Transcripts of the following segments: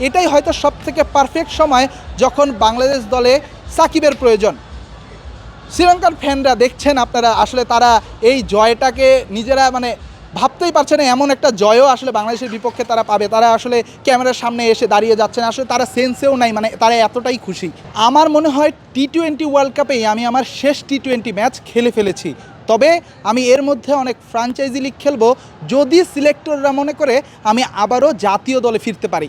এটাই হয়তো সবথেকে পারফেক্ট সময় যখন বাংলাদেশ দলে সাকিবের প্রয়োজন। শ্রীলঙ্কার ফ্যানরা দেখছেন আপনারা, আসলে তারা এই জয়টাকে নিজেরা ভাবতেই পারছে না এমন একটা জয়ও আসলে বাংলাদেশের বিপক্ষে তারা পাবে। তারা আসলে ক্যামেরার সামনে এসে দাঁড়িয়ে যাচ্ছেন, আসলে তারা সেন্সেও নাই, তারা এতটাই খুশি। আমার মনে হয় টি-20 ওয়ার্ল্ড কাপেই আমি আমার শেষ টি-20 ম্যাচ খেলে ফেলেছি। তবে আমি এর মধ্যে অনেক ফ্র্যাঞ্চাইজি লিগ খেলবো যদি সিলেক্টররা মনে করে আমি আবারও জাতীয় দলে ফিরতে পারি।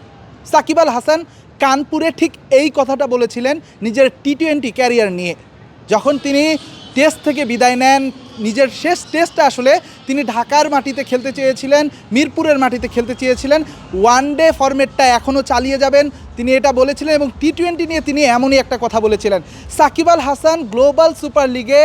সাকিব আল হাসান কানপুরে ঠিক এই কথাটা বলেছিলেন নিজের টি-20 ক্যারিয়ার নিয়ে, যখন তিনি টেস্ট থেকে বিদায় নেন। নিজের শেষ টেস্টটা আসলে তিনি ঢাকার মাটিতে খেলতে চেয়েছিলেন, মিরপুরের মাটিতে খেলতে চেয়েছিলেন। ওয়ানডে ফরম্যাটটা এখনও চালিয়ে যাবেন তিনি এটা বলেছিলেন, এবং টি-20 নিয়ে তিনি এমনই একটা কথা বলেছিলেন। সাকিব আল হাসান গ্লোবাল সুপার লিগে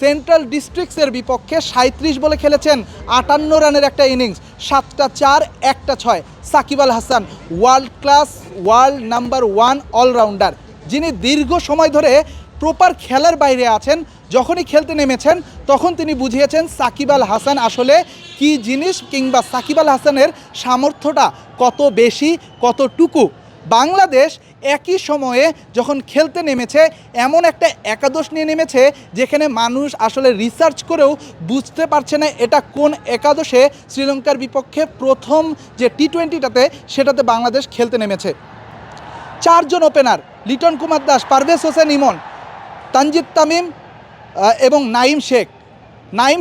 সেন্ট্রাল ডিস্ট্রিক্টসের বিপক্ষে 37 বলে খেলেছেন, 58 রানের একটা ইনিংস, 7টা 4 1টা 6। Shakib Al Hasan world class, world number 1 allrounder, যিনি দীর্ঘ সময় ধরে প্রপার খেলার বাইরে আছেন। যখনই খেলতে নেমেছেন তখন তিনি বুঝিয়েছেন সাকিব আল হাসান আসলে কি জিনিস, কিংবা সাকিব আল হাসানের সামর্থ্যটা কত বেশি, কতটুকু। বাংলাদেশ একই সময়ে যখন খেলতে নেমেছে এমন একটা একাদশ নিয়ে নেমেছে যেখানে মানুষ আসলে রিসার্চ করেও বুঝতে পারছে না এটা কোন একাদশে শ্রীলঙ্কার বিপক্ষে প্রথম যে টি-20টাতে সেটাতে বাংলাদেশ খেলতে নেমেছে। 4 জন ওপেনার, লিটন কুমার দাস, পারভেজ হোসেন ইমন, তানজিদ তামিম এবং নাঈম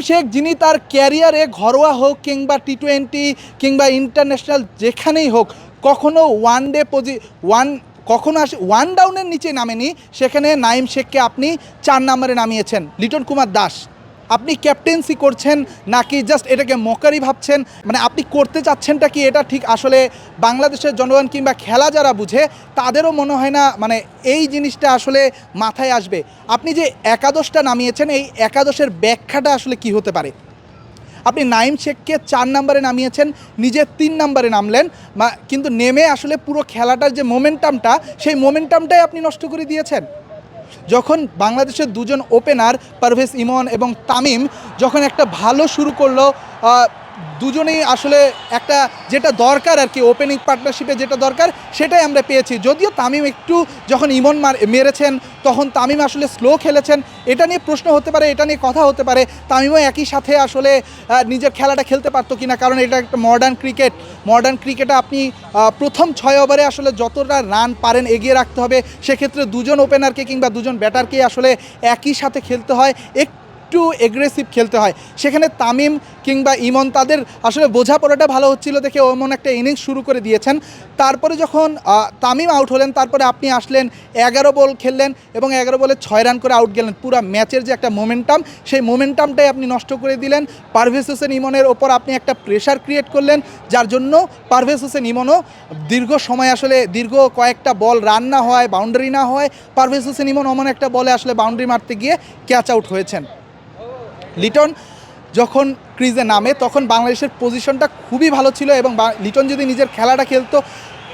শেখ, যিনি তার ক্যারিয়ারে ঘরোয়া হোক কিংবা টি-20 কিংবা ইন্টারন্যাশনাল যেখানেই হোক কখনো ওয়ান ডাউনের নিচে নামেনি। সেখানে নাঈম শেখকে আপনি 4 নম্বরে নামিয়েছেন। লিটন কুমার দাস, আপনি ক্যাপ্টেন্সি করছেন নাকি জাস্ট এটাকে মকারি ভাবছেন? আপনি করতে চাচ্ছেনটা কি এটা ঠিক আসলে বাংলাদেশের জনগণ কিংবা খেলা যারা বুঝে তাদেরও মনে হয় না এই জিনিসটা আসলে মাথায় আসবে। আপনি যে একাদশটা নামিয়েছেন এই একাদশের ব্যাখ্যাটা আসলে কি হতে পারে? আপনি নাঈম শেখকে 4 নম্বরে নামিয়েছেন, নিজে 3 নম্বরে নামলেন, কিন্তু নেমে আসলে পুরো খেলাটার যে মোমেন্টামটা সেই মোমেন্টামটাই আপনি নষ্ট করে দিয়েছেন। যখন বাংলাদেশের 2 জন ওপেনার পারভেজ ইমন এবং তামিম যখন একটা ভালো শুরু করলো, দুজনেই আসলে একটা যেটা দরকার আর কি, ওপেনিং পার্টনারশিপে যেটা দরকার সেটাই আমরা পেয়েছি। যদিও তামিম একটু যখন ইমন মেরেছেন তখন তামিম আসলে স্লো খেলেছেন, এটা নিয়ে প্রশ্ন হতে পারে, এটা নিয়ে কথা হতে পারে তামিমও একই সাথে আসলে নিজের খেলাটা খেলতে পারতো কিনা, কারণ এটা একটা মডার্ন ক্রিকেটে আপনি প্রথম 6 ওভারে আসলে যতটা রান পারেন এগিয়ে রাখতে হবে। সেক্ষেত্রে 2 জন ওপেনারকে কিংবা 2 জন ব্যাটারকেই আসলে একই সাথে খেলতে হয়, একটু এগ্রেসিভ খেলতে হয়। সেখানে তামিম কিংবা ইমন তাদের আসলে বোঝাপড়াটা ভালো হচ্ছিল দেখে এমন একটা ইনিংস শুরু করে দিয়েছেন। তারপরে যখন তামিম আউট হলেন তারপরে আপনি আসলেন, 11 বল খেললেন এবং 11 বলে 6 রান করে আউট গেলেন। পুরো ম্যাচের যে একটা মোমেন্টাম সেই মোমেন্টামটাই আপনি নষ্ট করে দিলেন। পারভেজ হোসেন ইমনের ওপর আপনি একটা প্রেশার ক্রিয়েট করলেন, যার জন্য পারভেজ হোসেন ইমনও দীর্ঘ সময় আসলে দীর্ঘ কয়েকটা বল রান না হয়, বাউন্ডারি না হয়, পারভেজ হোসেন ইমন এমন একটা বলে আসলে বাউন্ডারি মারতে গিয়ে ক্যাচ আউট হয়েছেন। লিটন যখন ক্রিজে নামে তখন বাংলাদেশের পজিশনটা খুবই ভালো ছিল, এবং লিটন যদি নিজের খেলাটা খেলতো,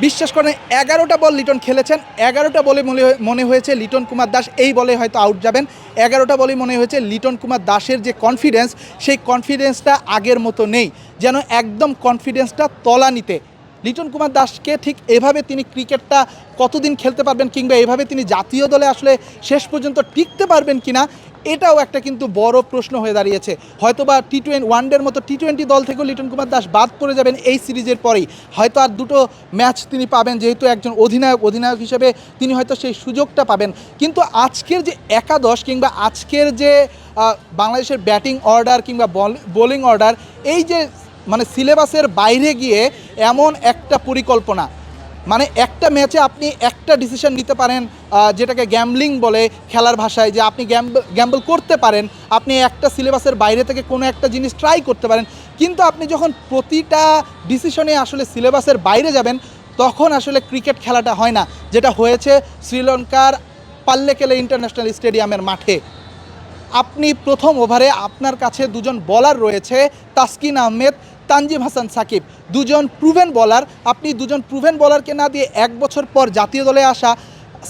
বিশ্বাস করেন 11টা বল লিটন খেলেছেন, 11টা বলে মনে হয়েছে লিটন কুমার দাস এই বলে হয়তো আউট যাবেন। 11টা বলেই মনে হয়েছে লিটন কুমার দাসের যে কনফিডেন্স সেই কনফিডেন্সটা আগের মতো নেই, যেন একদম কনফিডেন্সটা তলানিতে। লিটন কুমার দাসকে ঠিক এভাবে তিনি ক্রিকেটটা কতদিন খেলতে পারবেন কিংবা এভাবে তিনি জাতীয় দলে আসলে শেষ পর্যন্ত টিকতে পারবেন কিনা, এটাও একটা কিন্তু বড় প্রশ্ন হয়ে দাঁড়িয়েছে। হয়তোবা টি-20 ওয়ানডের মতো টি-20 দল থেকেও লিটন কুমার দাস বাদ পড়ে যাবেন এই সিরিজের পরেই। হয়তো আর 2টো ম্যাচ তিনি পাবেন, যেহেতু একজন অধিনায়ক হিসেবে তিনি হয়তো সেই সুযোগটা পাবেন। কিন্তু আজকের যে একাদশ কিংবা আজকের যে বাংলাদেশের ব্যাটিং অর্ডার কিংবা বোলিং অর্ডার, এই যে সিলেবাসের বাইরে গিয়ে এমন একটা পরিকল্পনা, একটা ম্যাচে আপনি একটা ডিসিশন নিতে পারেন, যেটাকে গ্যাম্বলিং বলে খেলার ভাষায়, যে আপনি গ্যাম্বল করতে পারেন, আপনি একটা সিলেবাসের বাইরে থেকে কোনো একটা জিনিস ট্রাই করতে পারেন। কিন্তু আপনি যখন প্রতিটা ডিসিশনে আসলে সিলেবাসের বাইরে যাবেন তখন আসলে ক্রিকেট খেলাটা হয় না, যেটা হয়েছে শ্রীলঙ্কার পাল্লেকেলে ইন্টারন্যাশনাল স্টেডিয়ামের মাঠে। আপনি প্রথম ওভারে আপনার কাছে 2 জন বলার রয়েছে, তাসকিন আহমেদ, তানজিম হাসান সাকিব, 2 জন প্রুভেন বলার। আপনি 2 জন প্রুভেন বলারকে না দিয়ে 1 বছর পর জাতীয় দলে আসা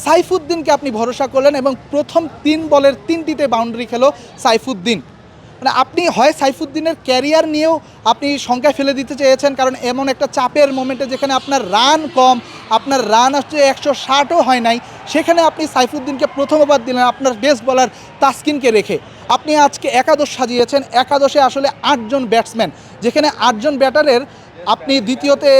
সাইফুদ্দিনকে আপনি ভরসা করলেন, এবং প্রথম 3 বলের 3টিতে বাউন্ডারি খেলো সাইফুদ্দিন। মানে আপনি হয় সাইফুদ্দিনের ক্যারিয়ার নিয়েও আপনি শঙ্কায় ফেলে দিতে চেয়েছেন, কারণ এমন একটা চাপের মোমেন্টে যেখানে আপনার রান কম, আপনার রান আসছে 160ও হয় নাই, সেখানে আপনি সাইফুদ্দিনকে প্রথম ওভার দিলেন আপনার বেস্ট বলার তাসকিনকে রেখে। আপনি আজকে একাদশ সাজিয়েছেন, একাদশে আসলে 8জন ব্যাটসম্যান, যেখানে 8জন ব্যাটারের আপনি দ্বিতীয়তে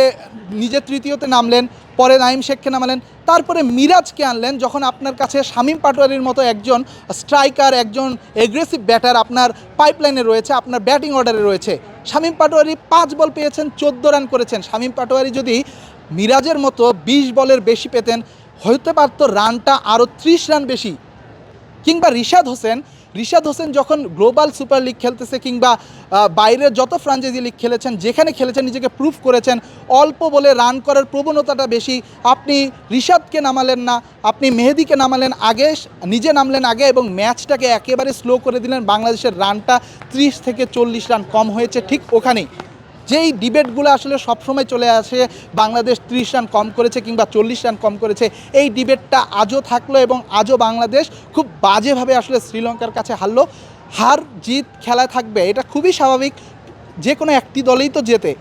নিজে তৃতীয়তে নামলেন, পরে নাইম শেখকে নামালেন, তারপরে মিরাজকে আনলেন, যখন আপনার কাছে শামীম পাটোয়ারির মতো একজন স্ট্রাইকার, একজন এগ্রেসিভ ব্যাটার আপনার পাইপলাইনে রয়েছে, আপনার ব্যাটিং অর্ডারে রয়েছে। শামীম পাটোয়ারি 5 বল পেয়েছেন, 14 রান করেছেন। শামীম পাটোয়ারি যদি মিরাজের মতো 20 বলের বেশি পেতেন, হতে পারতো রানটা আরও 30 রান বেশি। কিংবা রিশাদ হোসেন যখন গ্লোবাল সুপার লিগ খেলতেছে, কিংবা বাইরের যত ফ্রাঞ্চাইজি লিগ খেলেছেন, যেখানে খেলেছেন নিজেকে প্রুভ করেছেন, অল্প বলে রান করার প্রবণতাটা বেশি। আপনি রিশাদকে নামালেন না, আপনি মেহেদিকে নামালেন আগে, নিজে নামলেন আগে, এবং ম্যাচটাকে একেবারে স্লো করে দিলেন। বাংলাদেশের রানটা 30 থেকে 40 রান কম হয়েছে ঠিক ওখানেই। যেই ডিবেটগুলো আসলে সবসময় চলে আসে, বাংলাদেশ 30 রান কম করেছে কিংবা 40 রান কম করেছে, এই ডিবেটটা আজও থাকলো, এবং আজও বাংলাদেশ খুব বাজেভাবে আসলে শ্রীলঙ্কার কাছে হারলো। হার জিত খেলায় থাকবে, এটা খুবই স্বাভাবিক, যে কোনো একটি দলেই তো জেতে।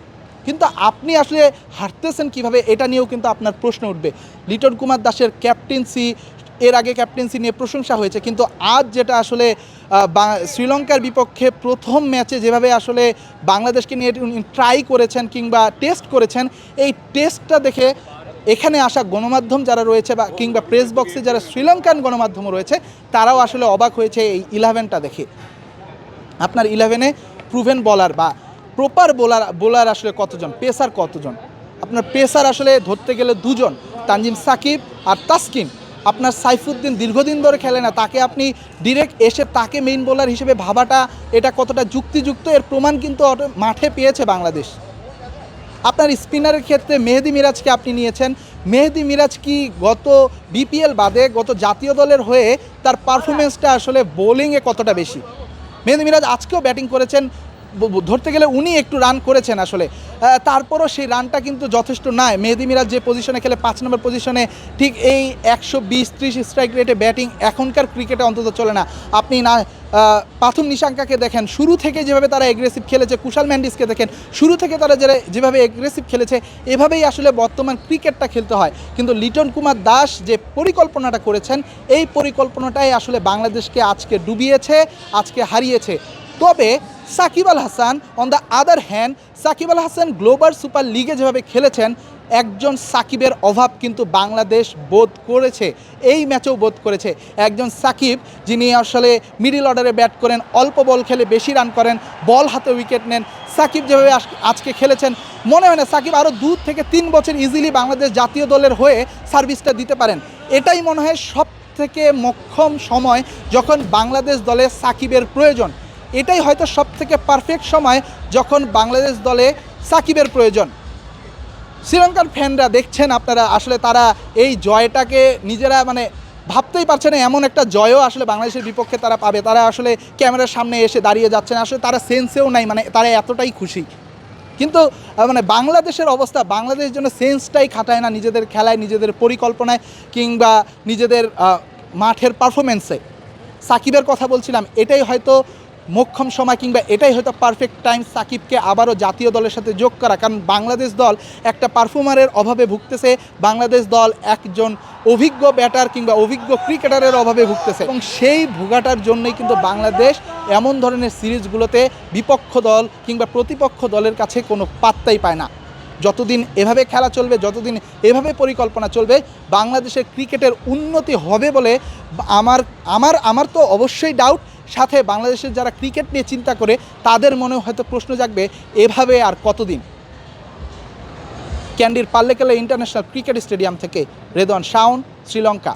কিন্তু আপনি আসলে হারতেছেন কিভাবে, এটা নিয়েও কিন্তু আপনার প্রশ্ন উঠবে। লিটন কুমার দাসের ক্যাপ্টেন্সি, এর আগে ক্যাপ্টেন্সি নিয়ে প্রশংসা হয়েছে, কিন্তু আজ যেটা আসলে শ্রীলঙ্কার বিপক্ষে প্রথম ম্যাচে যেভাবে আসলে বাংলাদেশকে নিয়ে ট্রাই করেছেন কিংবা টেস্ট করেছেন, এই টেস্টটা দেখে এখানে আসা গণমাধ্যম যারা রয়েছে বা কিংবা প্রেস বক্সে যারা শ্রীলঙ্কান গণমাধ্যমও রয়েছে, তারাও আসলে অবাক হয়েছে এই 11টা দেখে। আপনার 11-এ প্রুভেন বলার বা প্রপার বোলার আসলে কতজন, পেসার কতজন? আপনার পেসার আসলে ধরতে গেলে 2জন, তানজিম সাকিব আর তাসকিন। আপনার সাইফুদ্দিন দীর্ঘদিন ধরে খেলে না, তাকে আপনি ডিরেক্ট এসে তাকে মেইন বোলার হিসেবে ভাবাটা, এটা কতটা যুক্তিযুক্ত, এর প্রমাণ কিন্তু মাঠে পেয়েছে বাংলাদেশ। আপনার স্পিনারের ক্ষেত্রে মেহেদি মিরাজকে আপনি নিয়েছেন। মেহেদি মিরাজ কি গত বিপিএল বাদে গত জাতীয় দলের হয়ে তার পারফরমেন্সটা আসলে বোলিংয়ে কতটা বেশি? মেহেদি মিরাজ আজকেও ব্যাটিং করেছেন, ধরতে গেলে উনি একটু রান করেছেন আসলে, তারপরও সেই রানটা কিন্তু যথেষ্ট নয়। মেহেদি মিরাজ যে পজিশনে খেলে 5 নম্বর পজিশনে, ঠিক এই 120-30 স্ট্রাইক রেটে ব্যাটিং এখনকার ক্রিকেটে অন্তত চলে না। আপনি না পাথুম নিশাঙ্কাকে দেখেন, শুরু থেকে যেভাবে তারা এগ্রেসিভ খেলেছে, কুশাল ম্যান্ডিসকে দেখেন, শুরু থেকে তারা যেভাবে এগ্রেসিভ খেলেছে, এভাবেই আসলে বর্তমান ক্রিকেটটা খেলতে হয়। কিন্তু লিটন কুমার দাস যে পরিকল্পনাটা করেছেন, এই পরিকল্পনাটাই আসলে বাংলাদেশকে আজকে ডুবিয়েছে, আজকে হারিয়েছে। তবে Shakib Al Hasan on the other hand, Shakib Al Hasan global super লিগে যেভাবে খেলেছেন, একজন সাকিবের অভাব কিন্তু বাংলাদেশ বোধ করেছে, এই ম্যাচেও বোধ করেছে। একজন সাকিব যিনি আসলে মিডল অর্ডারে ব্যাট করেন, অল্প বল খেলে বেশি রান করেন, বল হাতে উইকেট নেন, সাকিব যেভাবে আজকে খেলেছেন, মনে হয় না সাকিব আরও 2 থেকে 3 বছর ইজিলি বাংলাদেশ জাতীয় দলের হয়ে সার্ভিসটা দিতে পারেন। এটাই মনে হয় সব থেকে মোক্ষম সময়, যখন বাংলাদেশ দলে সাকিবের প্রয়োজন। এটাই হয়তো সব থেকে পারফেক্ট সময়, যখন বাংলাদেশ দলে সাকিবের প্রয়োজন। শ্রীলঙ্কার ফ্যানরা দেখছেন আপনারা, আসলে তারা এই জয়টাকে নিজেরা মানে ভাবতেই পারছে না, এমন একটা জয়ও আসলে বাংলাদেশের বিপক্ষে তারা পাবে। তারা আসলে ক্যামেরার সামনে এসে দাঁড়িয়ে যাচ্ছে না, আসলে তারা সেন্সেও নাই, মানে তারা এতটাই খুশি। কিন্তু মানে বাংলাদেশের অবস্থা, বাংলাদেশের জন্য সেন্সটাই খাটায় না নিজেদের খেলায়, নিজেদের পরিকল্পনায়, কিংবা নিজেদের মাঠের পারফরমেন্সে। সাকিবের কথা বলছিলাম, এটাই হয়তো মোক্ষম সময়, কিংবা এটাই হয়তো পারফেক্ট টাইম সাকিবকে আবারও জাতীয় দলের সাথে যোগ করা। কারণ বাংলাদেশ দল একটা পারফর্মারের অভাবে ভুগতেছে, বাংলাদেশ দল একজন অভিজ্ঞ ব্যাটার কিংবা অভিজ্ঞ ক্রিকেটারের অভাবে ভুগতেছে, এবং সেই ভোগাটার জন্যই কিন্তু বাংলাদেশ এমন ধরনের সিরিজগুলোতে বিপক্ষ দল কিংবা প্রতিপক্ষ দলের কাছে কোনো পাত্তাই পায় না। যতদিন এভাবে খেলা চলবে, যতদিন এভাবে পরিকল্পনা চলবে, বাংলাদেশের ক্রিকেটের উন্নতি হবে বলে আমার তো অবশ্যই ডাউট। সাথে বাংলাদেশের যারা ক্রিকেট নিয়ে চিন্তা করে, তাদের মনেও হয়তো প্রশ্ন জাগবে, এভাবে আর কতদিন। ক্যান্ডির পাল্লেকেলে ইন্টারন্যাশনাল ক্রিকেট স্টেডিয়াম থেকে রেদওয়ান শাওন, শ্রীলঙ্কা।